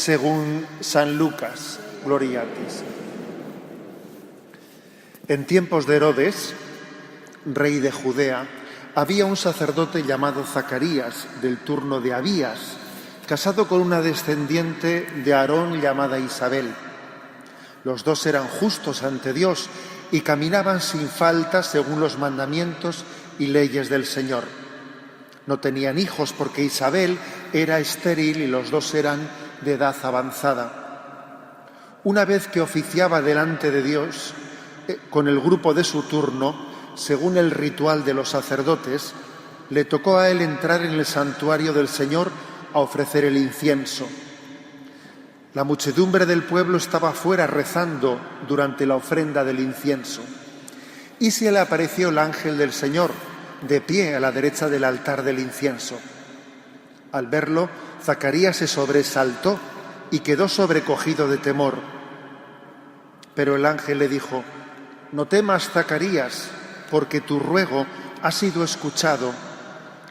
según San Lucas. Gloria a ti, Señor. En tiempos de Herodes, rey de Judea, había un sacerdote llamado Zacarías, del turno de Abías, casado con una descendiente de Aarón llamada Isabel. Los dos eran justos ante Dios y caminaban sin falta según los mandamientos y leyes del Señor. No tenían hijos porque Isabel era estéril y los dos eran de edad avanzada. Una vez que oficiaba delante de Dios con el grupo de su turno, según el ritual de los sacerdotes, le tocó a él entrar en el santuario del Señor a ofrecer el incienso. La muchedumbre del pueblo estaba fuera rezando durante la ofrenda del incienso. Y se le apareció el ángel del Señor, de pie a la derecha del altar del incienso. Al verlo, Zacarías se sobresaltó y quedó sobrecogido de temor. Pero el ángel le dijo: «No temas, Zacarías, porque tu ruego ha sido escuchado.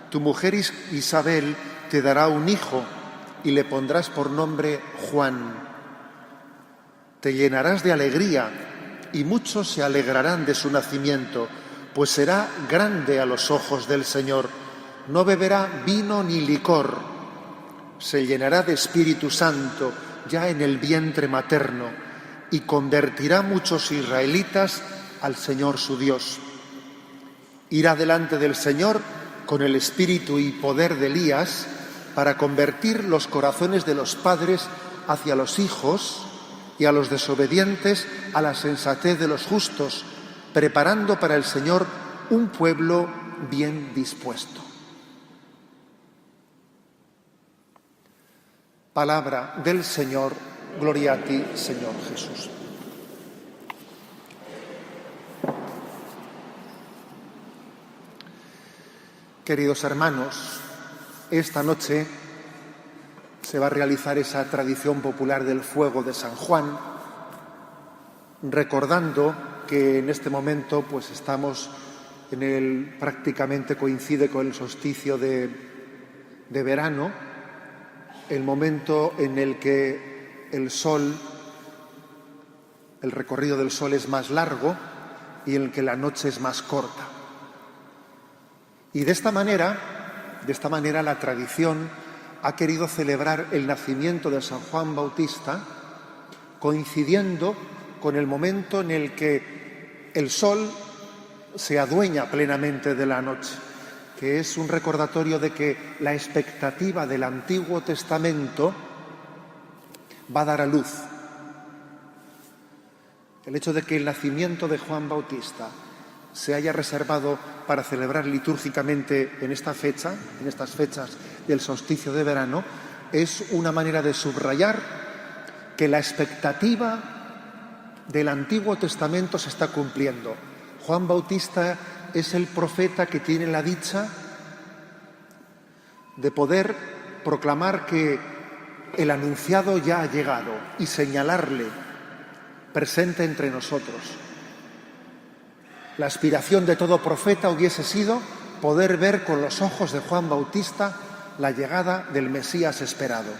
Tu mujer Isabel te dará un hijo y le pondrás por nombre Juan. Te llenarás de alegría y muchos se alegrarán de su nacimiento, pues será grande a los ojos del Señor. No beberá vino ni licor. Se llenará de Espíritu Santo ya en el vientre materno y convertirá muchos israelitas al Señor su Dios. Irá delante del Señor con el espíritu y poder de Elías para convertir los corazones de los padres hacia los hijos y a los desobedientes a la sensatez de los justos, preparando para el Señor un pueblo bien dispuesto». Palabra del Señor. Gloria a ti, Señor Jesús. Queridos hermanos, esta noche se va a realizar esa tradición popular del fuego de San Juan, recordando que en este momento pues estamos prácticamente coincide con el solsticio de verano, el momento en el que el recorrido del sol es más largo y en el que la noche es más corta. Y de esta manera la tradición ha querido celebrar el nacimiento de San Juan Bautista coincidiendo con el momento en el que el sol se adueña plenamente de la noche, que es un recordatorio de que la expectativa del Antiguo Testamento va a dar a luz. El hecho de que el nacimiento de Juan Bautista se haya reservado para celebrar litúrgicamente en estas fechas del solsticio de verano, es una manera de subrayar que la expectativa del Antiguo Testamento se está cumpliendo. Juan Bautista es el profeta que tiene la dicha de poder proclamar que el anunciado ya ha llegado y señalarle presente entre nosotros. La aspiración de todo profeta hubiese sido poder ver con los ojos de Juan Bautista la llegada del Mesías esperado.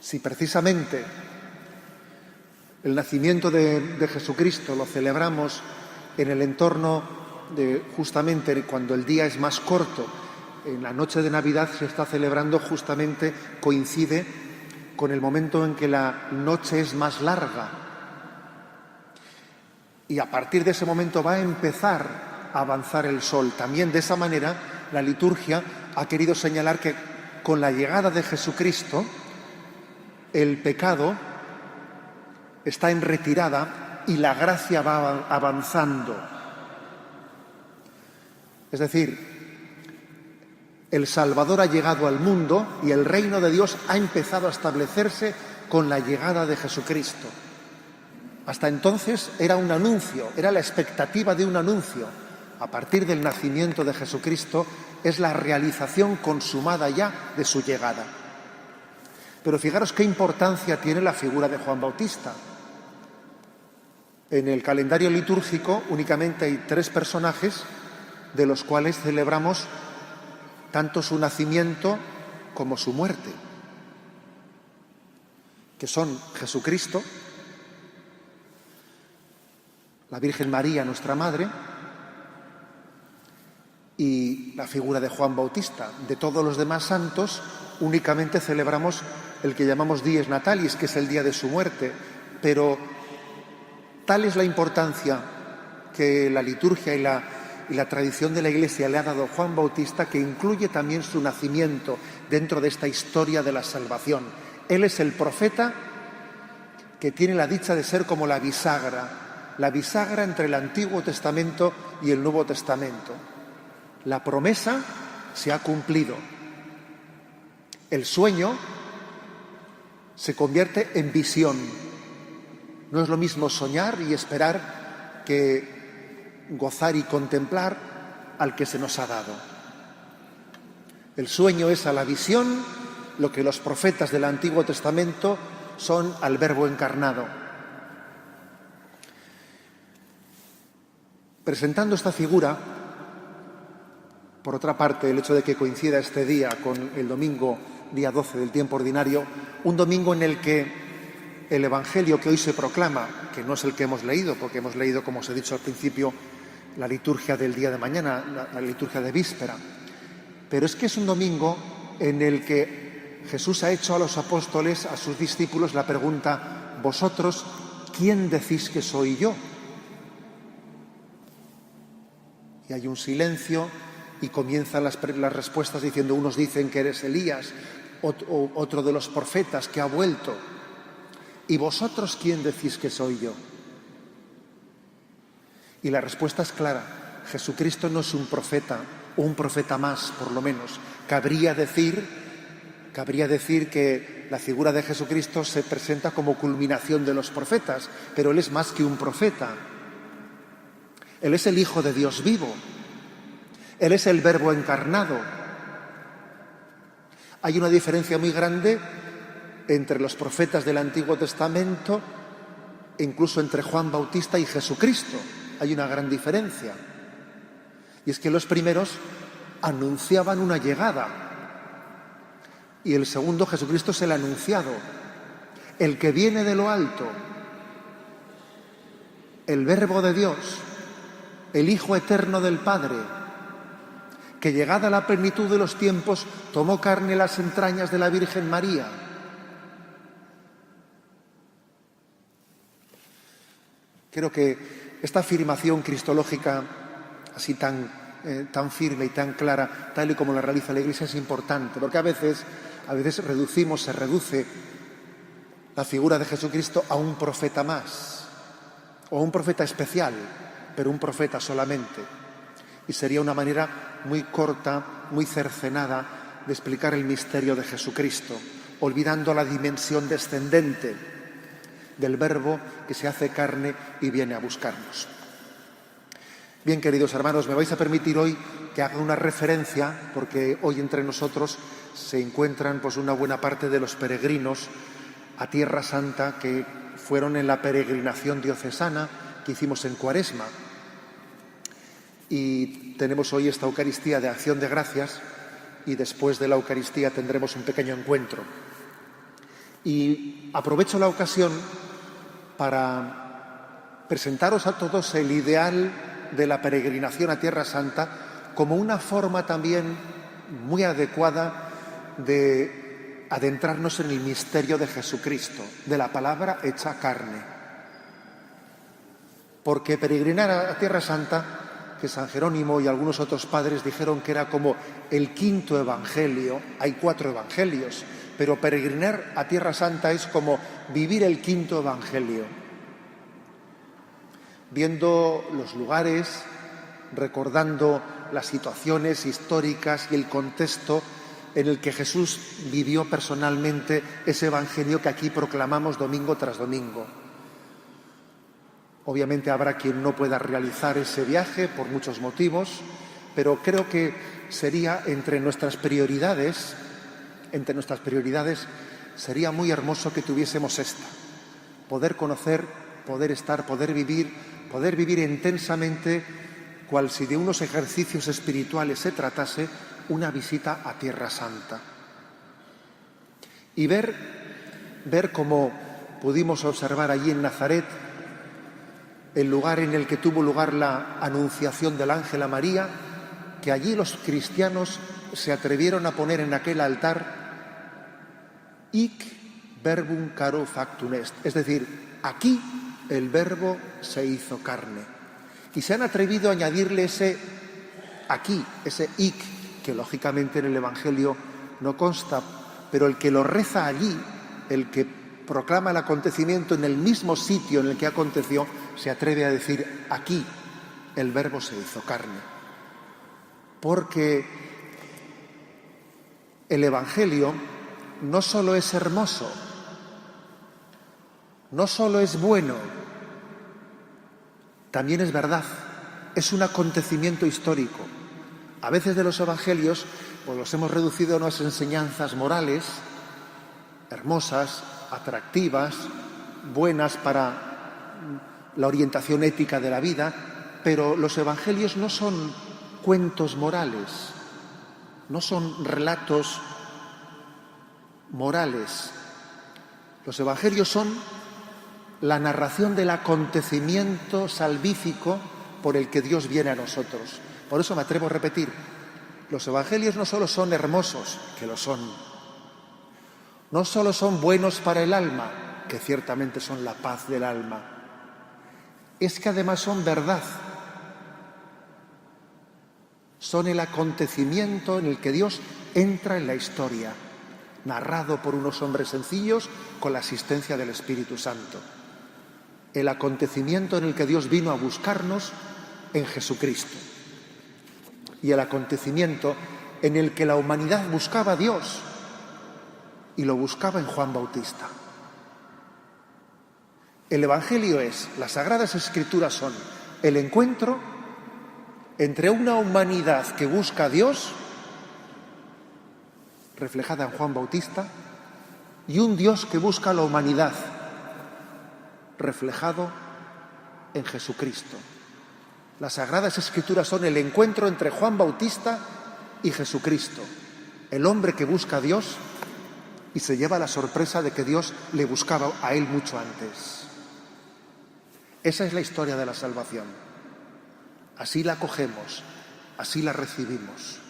Si precisamente el nacimiento de Jesucristo lo celebramos en el entorno de justamente cuando el día es más corto, en la noche de Navidad se está celebrando justamente, coincide con el momento en que la noche es más larga. Y a partir de ese momento va a empezar a avanzar el sol. También de esa manera la liturgia ha querido señalar que con la llegada de Jesucristo el pecado está en retirada y la gracia va avanzando. Es decir, el Salvador ha llegado al mundo y el reino de Dios ha empezado a establecerse con la llegada de Jesucristo. Hasta entonces era un anuncio, era la expectativa de un anuncio. A partir del nacimiento de Jesucristo es la realización consumada ya de su llegada. Pero fijaros qué importancia tiene la figura de Juan Bautista. En el calendario litúrgico únicamente hay 3 personajes de los cuales celebramos tanto su nacimiento como su muerte, que son Jesucristo, la Virgen María, nuestra Madre, y la figura de Juan Bautista. De todos los demás santos, únicamente celebramos el que llamamos Dies Natalis, que es el día de su muerte, pero tal es la importancia que la liturgia y la tradición de la Iglesia le ha dado a Juan Bautista, que incluye también su nacimiento dentro de esta historia de la salvación. Él es el profeta que tiene la dicha de ser como la bisagra entre el Antiguo Testamento y el Nuevo Testamento. La promesa se ha cumplido. El sueño se convierte en visión. No es lo mismo soñar y esperar que gozar y contemplar al que se nos ha dado. El sueño es a la visión lo que los profetas del Antiguo Testamento son al Verbo encarnado. Presentando esta figura, por otra parte, el hecho de que coincida este día con el domingo, día 12 del tiempo ordinario, un domingo en el que el Evangelio que hoy se proclama, que no es el que hemos leído, porque hemos leído, como os he dicho al principio, la liturgia del día de mañana, la liturgia de víspera, pero es que es un domingo en el que Jesús ha hecho a los apóstoles, a sus discípulos, la pregunta: vosotros, ¿quién decís que soy yo? Y hay un silencio y comienzan las respuestas diciendo: unos dicen que eres Elías, otro de los profetas que ha vuelto. ¿Y vosotros quién decís que soy yo? Y la respuesta es clara: Jesucristo no es un profeta, o un profeta más, por lo menos. Cabría decir que la figura de Jesucristo se presenta como culminación de los profetas, pero Él es más que un profeta. Él es el Hijo de Dios vivo. Él es el Verbo encarnado. Hay una diferencia muy grande entre los profetas del Antiguo Testamento e incluso entre Juan Bautista y Jesucristo. Hay una gran diferencia. Y es que los primeros anunciaban una llegada. Y el segundo, Jesucristo, es el anunciado, el que viene de lo alto, el Verbo de Dios, el Hijo eterno del Padre, que llegada la plenitud de los tiempos tomó carne en las entrañas de la Virgen María. Creo que esta afirmación cristológica, así tan firme y tan clara, tal y como la realiza la Iglesia, es importante, porque a veces se reduce la figura de Jesucristo a un profeta más, o a un profeta especial, pero un profeta solamente. Y sería una manera muy corta, muy cercenada de explicar el misterio de Jesucristo, olvidando la dimensión descendente del Verbo que se hace carne y viene a buscarnos. Bien, queridos hermanos, me vais a permitir hoy que haga una referencia, porque hoy entre nosotros se encuentran una buena parte de los peregrinos a Tierra Santa que fueron en la peregrinación diocesana que hicimos en Cuaresma. Y tenemos hoy esta Eucaristía de Acción de Gracias, y después de la Eucaristía tendremos un pequeño encuentro. Y aprovecho la ocasión para presentaros a todos el ideal de la peregrinación a Tierra Santa como una forma también muy adecuada de adentrarnos en el misterio de Jesucristo, de la palabra hecha carne. Porque peregrinar a Tierra Santa, que San Jerónimo y algunos otros padres dijeron que era como el quinto evangelio, hay 4 evangelios, pero peregrinar a Tierra Santa es como vivir el quinto evangelio, viendo los lugares, recordando las situaciones históricas y el contexto en el que Jesús vivió personalmente ese evangelio que aquí proclamamos domingo tras domingo. Obviamente habrá quien no pueda realizar ese viaje por muchos motivos, pero creo que sería entre nuestras prioridades sería muy hermoso que tuviésemos esta: poder conocer, poder estar, poder vivir intensamente, cual si de unos ejercicios espirituales se tratase, una visita a Tierra Santa. y ver como pudimos observar allí en Nazaret, el lugar en el que tuvo lugar la anunciación del ángel a María, que allí los cristianos se atrevieron a poner en aquel altar hic verbum caro factum est, es decir, aquí el verbo se hizo carne. Y se han atrevido a añadirle ese aquí, ese hic, que lógicamente en el Evangelio no consta, pero el que lo reza allí, el que proclama el acontecimiento en el mismo sitio en el que aconteció, se atreve a decir aquí el verbo se hizo carne. Porque el Evangelio no solo es hermoso, no solo es bueno, también es verdad, es un acontecimiento histórico. A veces de los Evangelios pues los hemos reducido a unas enseñanzas morales hermosas, atractivas, buenas para la orientación ética de la vida, pero los Evangelios no son cuentos morales, no son relatos morales. Los Evangelios son la narración del acontecimiento salvífico por el que Dios viene a nosotros. Por eso me atrevo a repetir, los Evangelios no solo son hermosos, que lo son, no solo son buenos para el alma, que ciertamente son la paz del alma, es que además son verdad. Son el acontecimiento en el que Dios entra en la historia, narrado por unos hombres sencillos con la asistencia del Espíritu Santo. El acontecimiento en el que Dios vino a buscarnos en Jesucristo. Y el acontecimiento en el que la humanidad buscaba a Dios y lo buscaba en Juan Bautista. El Evangelio es, las Sagradas Escrituras son el encuentro entre una humanidad que busca a Dios, reflejada en Juan Bautista, y un Dios que busca a la humanidad, reflejado en Jesucristo. Las Sagradas Escrituras son el encuentro entre Juan Bautista y Jesucristo, el hombre que busca a Dios y se lleva la sorpresa de que Dios le buscaba a él mucho antes. Esa es la historia de la salvación. Así la acogemos, así la recibimos.